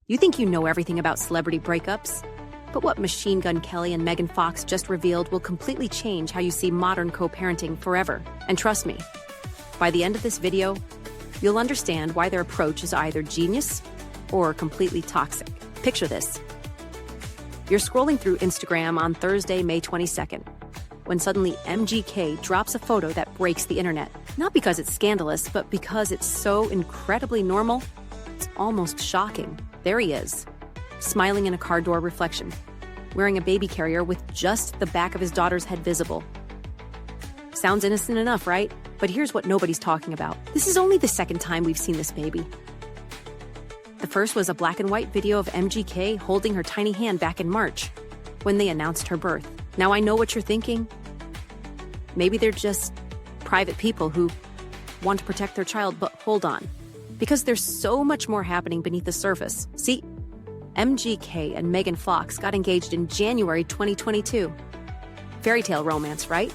You think you know everything about celebrity breakups? But what Machine Gun Kelly and Megan Fox just revealed will completely change how you see modern co-parenting forever. And trust me, by the end of this video, you'll understand why their approach is either genius or completely toxic. Picture this. You're scrolling through Instagram on Thursday, May 22nd, when suddenly MGK drops a photo that breaks the internet. Not because it's scandalous, but because it's so incredibly normal, it's almost shocking. There he is, smiling in a car door reflection, wearing a baby carrier with just the back of his daughter's head visible. Sounds innocent enough, right? But here's what nobody's talking about. This is only the second time we've seen this baby. The first was a black and white video of MGK holding her tiny hand back in March, when they announced her birth. Now I know what you're thinking. Maybe they're just private people who want to protect their child, but hold on. Because there's so much more happening beneath the surface. See, MGK and Megan Fox got engaged in January 2022. Fairy tale romance, right?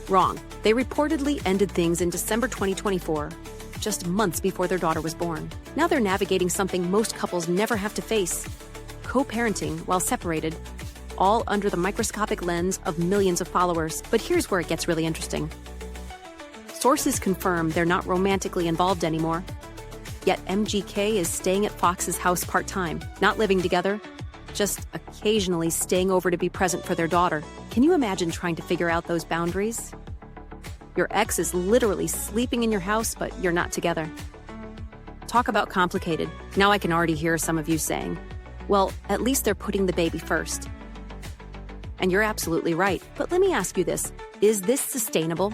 Wrong. They reportedly ended things in December 2024, just months before their daughter was born. Now they're navigating something most couples never have to face: co-parenting while separated, all under the microscopic lens of millions of followers. But here's where it gets really interesting. Sources confirm they're not romantically involved anymore. Yet MGK is staying at Fox's house part-time, not living together, just occasionally staying over to be present for their daughter. Can you imagine trying to figure out those boundaries? Your ex is literally sleeping in your house, but you're not together. Talk about complicated. Now I can already hear some of you saying, well, at least they're putting the baby first. And you're absolutely right. But let me ask you this. Is this sustainable?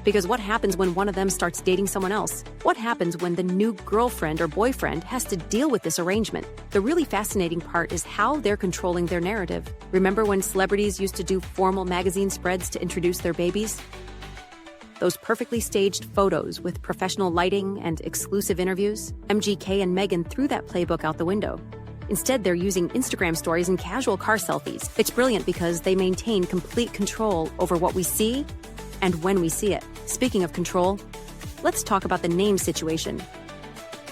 Because what happens when one of them starts dating someone else? What happens when the new girlfriend or boyfriend has to deal with this arrangement? The really fascinating part is how they're controlling their narrative. Remember when celebrities used to do formal magazine spreads to introduce their babies? Those perfectly staged photos with professional lighting and exclusive interviews? MGK and Megan threw that playbook out the window. Instead, they're using Instagram stories and casual car selfies. It's brilliant because they maintain complete control over what we see and when we see it. Speaking of control, let's talk about the name situation.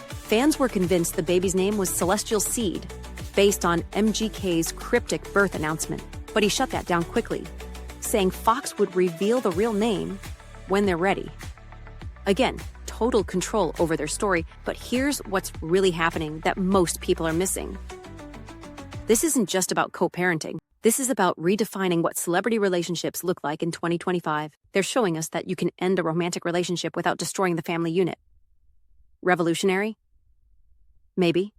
Fans were convinced the baby's name was Celestial Seed, based on MGK's cryptic birth announcement. But he shut that down quickly, saying Fox would reveal the real name when they're ready. Again, total control over their story, but here's what's really happening that most people are missing. This isn't just about co-parenting. This is about redefining what celebrity relationships look like in 2025. They're showing us that you can end a romantic relationship without destroying the family unit. Revolutionary? Maybe.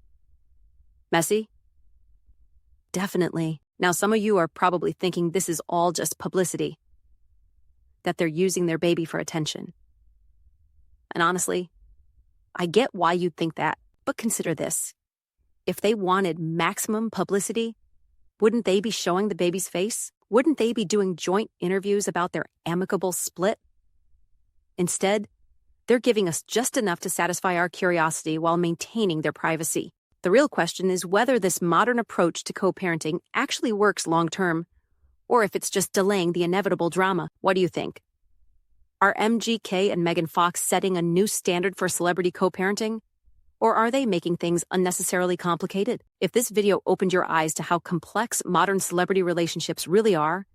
Messy? Definitely. Now, some of you are probably thinking this is all just publicity, that they're using their baby for attention. And honestly, I get why you'd think that, but consider this. If they wanted maximum publicity, wouldn't they be showing the baby's face? Wouldn't they be doing joint interviews about their amicable split? Instead, they're giving us just enough to satisfy our curiosity while maintaining their privacy. The real question is whether this modern approach to co-parenting actually works long-term, or if it's just delaying the inevitable drama. What do you think? Are MGK and Megan Fox setting a new standard for celebrity co-parenting? Or are they making things unnecessarily complicated? If this video opened your eyes to how complex modern celebrity relationships really are,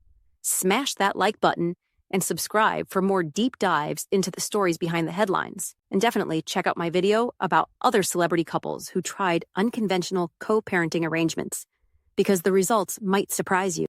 smash that like button and subscribe for more deep dives into the stories behind the headlines. And definitely check out my video about other celebrity couples who tried unconventional co-parenting arrangements, because the results might surprise you.